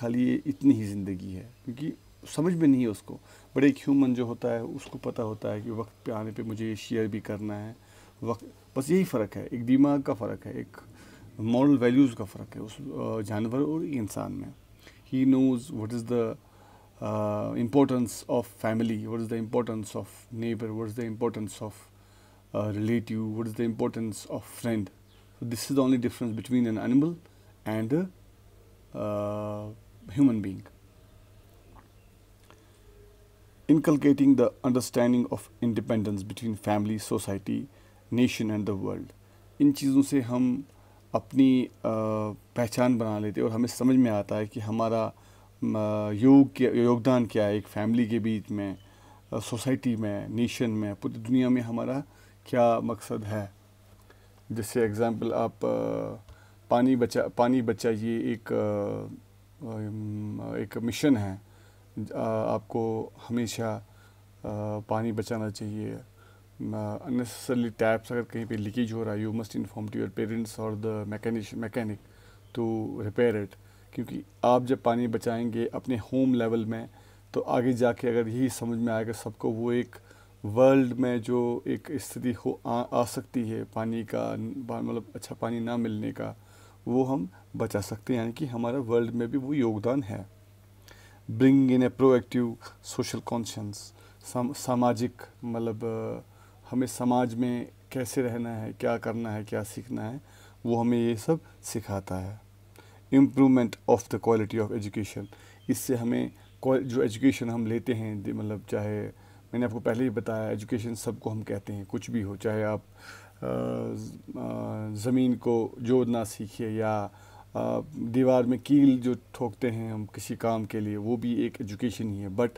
खाली ये इतनी ही ज़िंदगी है, क्योंकि समझ में नहीं है उसको। बट एक ह्यूमन जो होता है उसको पता होता है कि वक्त पे आने पे मुझे ये शेयर भी करना है। वक्त, बस यही फ़र्क है, एक दिमाग का फ़र्क है, एक मॉरल वैल्यूज़ का फ़र्क है उस जानवर और इंसान में। He knows what is the importance of family, what is the importance of neighbor, what is the importance of relative, what is the importance of friend. So this is the only difference between an animal and a human being. Inculcating the understanding of independence between family, society, nation and the world. इन चीज़ों से हम अपनी पहचान बना लेते हैं और हमें समझ में आता है कि हमारा योगदान क्या है एक फैमिली के बीच में, सोसाइटी में, नेशन में, पूरी दुनिया में हमारा क्या मकसद है। जैसे एग्जांपल आप पानी बचाइए एक मिशन है। आपको हमेशा पानी बचाना चाहिए। अननेसेसरली टैप्स अगर कहीं पे लीकेज हो रहा है, you must inform to your parents और the mechanic to repair it. क्योंकि आप जब पानी बचाएंगे अपने होम लेवल में, तो आगे जाके अगर यही समझ में आएगा सबको, वो एक वर्ल्ड में जो एक स्थिति आ सकती है पानी का, मतलब अच्छा पानी ना मिलने का, वो हम बचा सकते हैं। यानी कि हमारा वर्ल्ड में भी वो योगदान है। Bring in A proactive social conscious, सामाजिक मतलब हमें समाज में कैसे रहना है, क्या करना है, क्या सीखना है, वो हमें ये सब सिखाता है। Improvement of the quality of education, इससे हमें जो एजुकेशन हम लेते हैं, मतलब चाहे मैंने आपको पहले ही बताया, एजुकेशन सबको हम कहते हैं, कुछ भी हो, चाहे आप ज़मीन को जोड़ना सीखिए या दीवार में कील जो ठोकते हैं हम किसी काम के लिए, वो भी एक एजुकेशन ही है। बट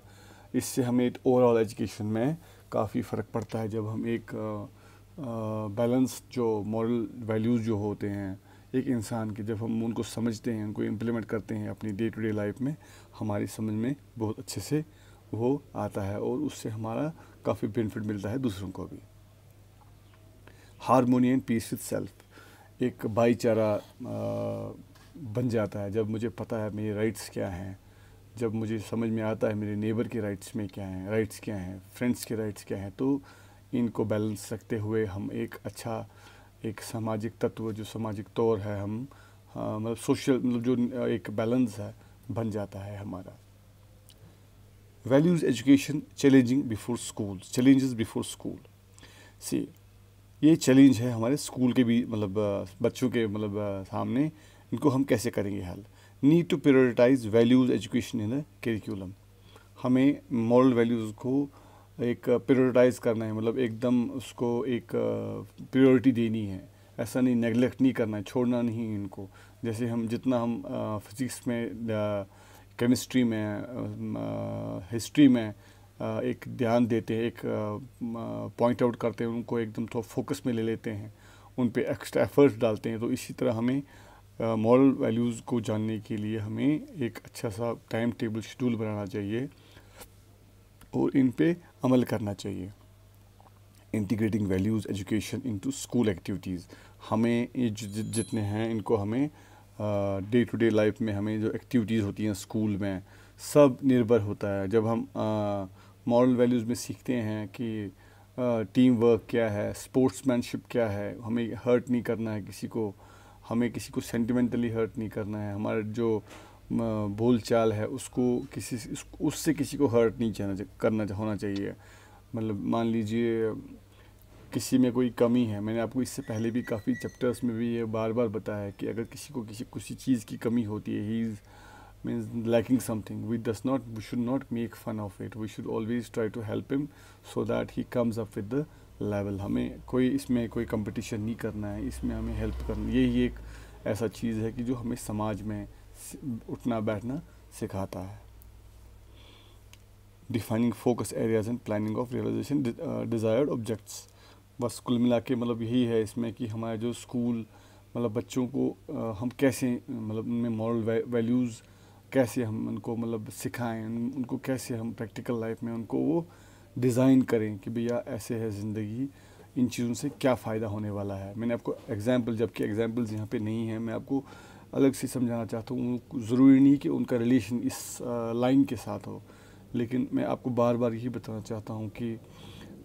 इससे हमें ओवरऑल एजुकेशन में काफ़ी फ़र्क पड़ता है जब हम एक बैलेंस जो मॉरल वैल्यूज़ जो होते हैं एक इंसान के, जब हम उनको समझते हैं, उनको इम्प्लीमेंट करते हैं अपनी डे टू डे लाइफ में, हमारी समझ में बहुत अच्छे से वो आता है और उससे हमारा काफ़ी बेनिफिट मिलता है दूसरों को भी। Harmony and peace with self, एक भाईचारा बन जाता है जब मुझे पता है मेरे राइट्स क्या हैं, जब मुझे समझ में आता है मेरे नेबर के राइट्स में क्या हैं, राइट्स क्या हैं, फ्रेंड्स के राइट्स क्या हैं। तो इनको बैलेंस रखते हुए हम एक अच्छा एक सामाजिक तत्व, जो सामाजिक तौर है, हम मतलब सोशल, मतलब जो एक बैलेंस है बन जाता है हमारा। Values education challenging before school, challenges before school. See, ये चैलेंज है हमारे स्कूल के भी, मतलब बच्चों के मतलब सामने, इनको हम कैसे करेंगे हल। Need to prioritise values education in the curriculum, हमें मॉरल वैल्यूज़ को एक प्रायोरिटाइज़ करना है, मतलब एकदम उसको एक प्रायोरिटी देनी है। ऐसा नहीं, नेगलेक्ट नहीं करना है, छोड़ना नहीं इनको। जैसे हम जितना हम फिज़िक्स में, केमिस्ट्री में, हिस्ट्री में एक ध्यान देते हैं, एक पॉइंट आउट करते हैं, उनको एकदम थोड़ा फोकस में ले लेते हैं, उन पे एक्स्ट्रा एफर्ट्स डालते हैं। तो इसी तरह हमें मॉरल वैल्यूज़ को जानने के लिए हमें एक अच्छा सा टाइम टेबल शेड्यूल बनाना चाहिए और इन पे अमल करना चाहिए। Integrating values education into school activities, हमें ये जितने हैं इनको हमें डे टू डे लाइफ में हमें जो एक्टिविटीज़ होती हैं स्कूल में, सब निर्भर होता है। जब हम मॉरल वैल्यूज़ में सीखते हैं कि टीम वर्क क्या है, स्पोर्ट्समैनशिप क्या है, हमें हर्ट नहीं करना है किसी को, हमें किसी को सेंटिमेंटली हर्ट नहीं करना है, हमारा जो बोल चाल है उसको उससे किसी को हर्ट नहीं करना होना चाहिए। मतलब मान लीजिए किसी में कोई कमी है, मैंने आपको इससे पहले भी काफ़ी चैप्टर्स में भी ये बार बार बताया है कि अगर किसी को किसी चीज़ की कमी होती है, he is means lacking something, we should not make fun of it, we should always try to help him so that he comes up with the level. हमें इसमें कोई कंपटीशन नहीं करना है, इसमें हमें हेल्प करना, यही एक ऐसा चीज़ है कि जो हमें समाज में उठना बैठना सिखाता है। Defining focus areas and planning of realisation desired objects, बस कुल मिला के मतलब यही है इसमें कि हमारा जो स्कूल, मतलब बच्चों को हम कैसे, मतलब उनमें मॉरल वैल्यूज़ कैसे हम उनको मतलब सिखाएं, उनको कैसे हम प्रैक्टिकल लाइफ में उनको वो डिज़ाइन करें कि भैया ऐसे है ज़िंदगी, इन चीज़ों से क्या फ़ायदा होने वाला है। मैंने आपको एग्जांपल, जबकि एग्जांपल्स यहाँ पे नहीं है, मैं आपको अलग से समझाना चाहता हूँ। ज़रूरी नहीं कि उनका रिलेशन इस लाइन के साथ हो, लेकिन मैं आपको बार बार यही बताना चाहता हूँ कि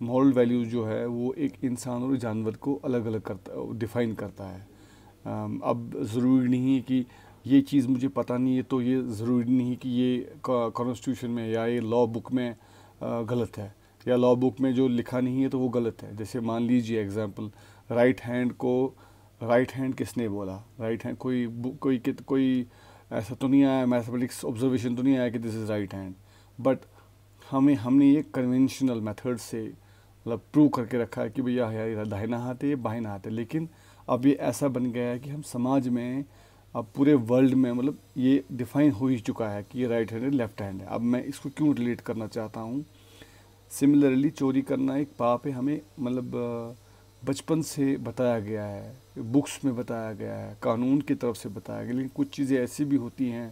मॉरल वैल्यूज़ जो है वो एक इंसान और जानवर को अलग अलग करता, डिफ़ाइन करता है। अब ज़रूरी नहीं है कि ये चीज़ मुझे पता नहीं है तो ये ज़रूरी नहीं कि ये कॉन्स्टिट्यूशन में या ये लॉ बुक में गलत है, या लॉ बुक में जो लिखा नहीं है तो वो गलत है। जैसे मान लीजिए एग्जांपल, राइट हैंड को राइट हैंड किसने बोला? राइट हैंड कोई ऐसा तो नहीं आया, मैथमेटिक्स ऑब्जर्वेशन तो नहीं आया कि this is right hand, but हमने ये कन्वेंशनल मेथड से मतलब प्रूव करके रखा है कि भैया यार दाहिना हाथ है, ये बाहिना हाथ है। लेकिन अब ये ऐसा बन गया है कि हम समाज में, अब पूरे वर्ल्ड में मतलब ये डिफ़ाइन हो ही चुका है कि ये राइट हैंड है, लेफ्ट हैंड है। अब मैं इसको क्यों रिलेट करना चाहता हूँ, सिमिलरली चोरी करना एक पाप है, हमें मतलब बचपन से बताया गया है, बुक्स में बताया गया है, कानून की तरफ से बताया गया। लेकिन कुछ चीज़ें ऐसी भी होती हैं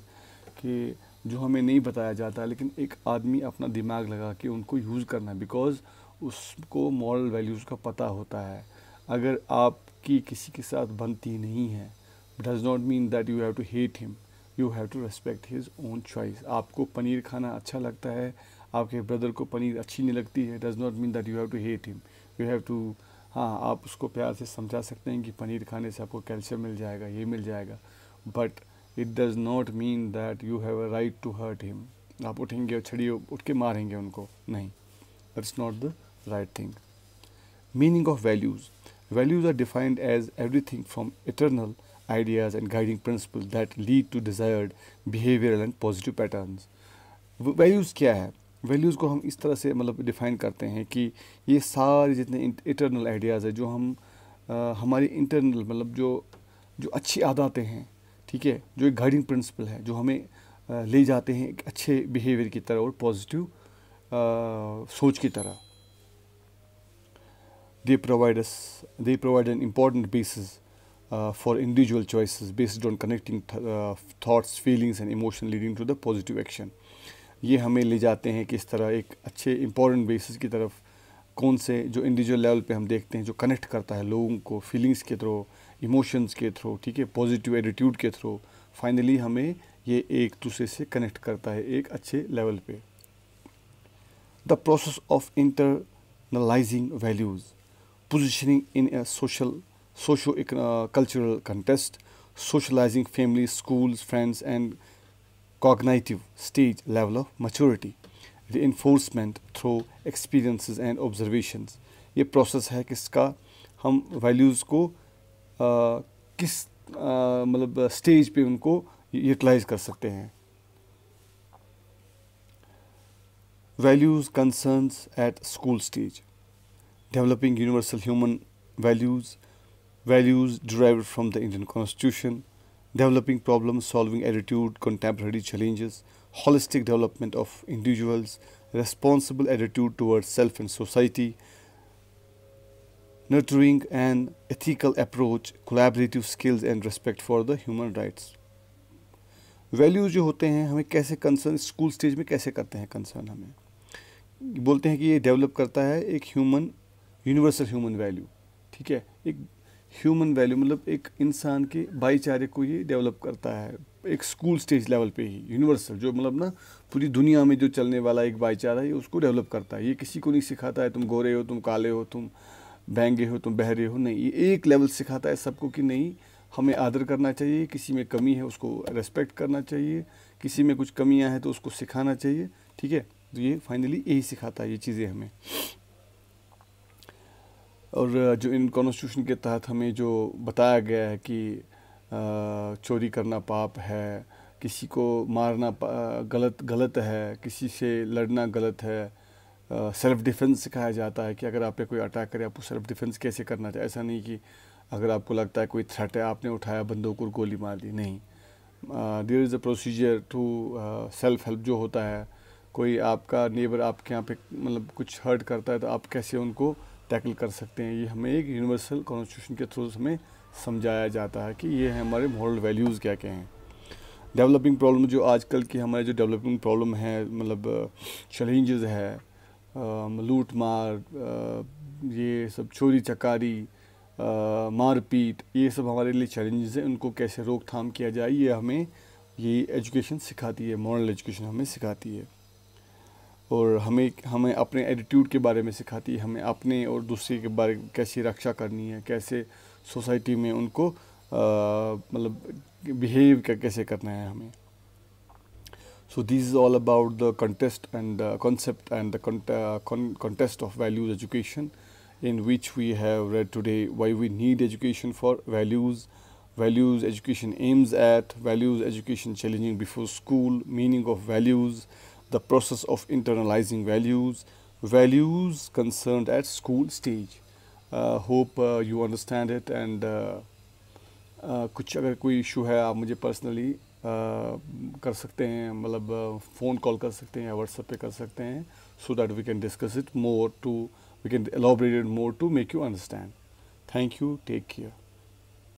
कि जो हमें नहीं बताया जाता, लेकिन एक आदमी अपना दिमाग लगा के उनको यूज़ करना है, बिकॉज़ उसको मॉरल वैल्यूज़ का पता होता है। अगर आपकी किसी के साथ बनती नहीं है, does not mean that you have to hate him, you have to respect his own choice. आपको पनीर खाना अच्छा लगता है, आपके ब्रदर को पनीर अच्छी नहीं लगती है, does not mean that you have to hate him, you have to, हाँ आप उसको प्यार से समझा सकते हैं कि पनीर खाने से आपको कैल्शियम मिल जाएगा, ये मिल जाएगा, but it does not mean that you have a right to hurt him. आप उठेंगे और छड़ी उठ के मारेंगे उनको, नहीं, that's not the right thing. Meaning of values. Values are defined as everything from eternal ideas and guiding principles that lead to desired behavioral and positive patterns. Values क्या है? वैल्यूज़ को हम इस तरह से मतलब डिफ़ाइन करते हैं कि ये सारे जितने इटर्नल आइडियाज़ है, जो हम हमारी इंटरनल मतलब जो अच्छी आदतें हैं, ठीक है, जो एक गाइडिंग प्रिंसिपल है, जो हमें ले जाते हैं एक अच्छे बिहेवियर की तरह और पॉजिटिव सोच की तरह। They provide an important basis for individual choices based on connecting thoughts, feelings and emotion leading to the positive action. ये हमें ले जाते हैं किस तरह एक अच्छे इंपॉर्टेंट बेसिस की तरफ, कौन से जो इंडिविजुअल लेवल पे हम देखते हैं, जो कनेक्ट करता है लोगों को फीलिंग्स के थ्रू, इमोशंस के थ्रू, ठीक है, पॉजिटिव एटीट्यूड के थ्रू, फाइनली हमें ये एक दूसरे से कनेक्ट करता है एक अच्छे लेवल पे। The process of internalising values, positioning in a socio-cultural context, socializing families, schools, friends, and cognitive stage level of maturity, reinforcement through experiences and observations. ये process है किसका, हम values को किस मतलब stage पे उनको utilize कर सकते हैं। Values concerns at school stage. Developing universal human values derived from the Indian Constitution, developing problem-solving attitude, contemporary challenges, holistic development of individuals, responsible attitude towards self and society, nurturing an ethical approach, collaborative skills and respect for the human rights. Values जो होते हैं हमें कैसे concern school stage में कैसे करते हैं concern, हमें बोलते हैं कि ये डेवलप करता है एक यूनिवर्सल ह्यूमन वैल्यू, ठीक है, एक ह्यूमन वैल्यू मतलब एक इंसान के भाईचारे को ये डेवलप करता है एक स्कूल स्टेज लेवल पे ही, यूनिवर्सल जो मतलब ना पूरी दुनिया में जो चलने वाला एक भाईचारा है उसको डेवलप करता है। ये किसी को नहीं सिखाता है तुम गोरे हो, तुम काले हो, तुम बैंगे हो, तुम बहरे हो, नहीं, ये एक लेवल सिखाता है सबको कि नहीं, हमें आदर करना चाहिए, किसी में कमी है उसको रेस्पेक्ट करना चाहिए, किसी में कुछ कमियां हैं तो उसको सिखाना चाहिए, ठीक है। तो ये फाइनली यही सिखाता है ये चीज़ें हमें। और जो इन कॉन्स्टिट्यूशन के तहत हमें जो बताया गया है कि चोरी करना पाप है, किसी को मारना गलत है, किसी से लड़ना गलत है, सेल्फ़ डिफेंस सिखाया जाता है कि अगर आप पे कोई अटैक करे आपको सेल्फ़ डिफेंस कैसे करना चाहिए। ऐसा नहीं कि अगर आपको लगता है कोई थ्रेट है आपने उठाया बंदूक और गोली मार दी, नहीं, there is a procedure to self help जो होता है। कोई आपका नेबर आपके यहाँ पे मतलब कुछ हर्ट करता है तो आप कैसे उनको टैकल कर सकते हैं, ये हमें एक यूनिवर्सल कॉन्स्टिट्यूशन के थ्रू हमें समझाया जाता है कि ये है हमारे मॉरल वैल्यूज़ क्या क्या हैं। डेवलपिंग प्रॉब्लम जो आजकल की हमारे जो डेवलपिंग प्रॉब्लम है मतलब चैलेंजेस है, लूट मार, ये सब चोरी चकारी, मारपीट, ये सब हमारे लिए चैलेंजेस हैं। उनको कैसे रोकथाम किया जाए, ये हमें ये एजुकेशन सिखाती है, मॉरल एजुकेशन हमें सिखाती है। और हमें हमें अपने एटीट्यूड के बारे में सिखाती है, हमें अपने और दूसरे के बारे में कैसी रक्षा करनी है, कैसे सोसाइटी में उनको मतलब बिहेव कैसे करना है हमें। So this is all about the contest and concept and the contest of values education, in which we have read today why we need education for values, values education aims at, values education challenging before school, meaning of values, the process of internalizing values, values concerned at school stage. Hope you understand it, and कुछ अगर कोई issue है आप मुझे personally कर सकते हैं, मतलब फ़ोन कॉल कर सकते हैं या व्हाट्सएप पे कर सकते हैं, so that we can discuss it more, to we can elaborate it more to make you understand. Thank you, take care.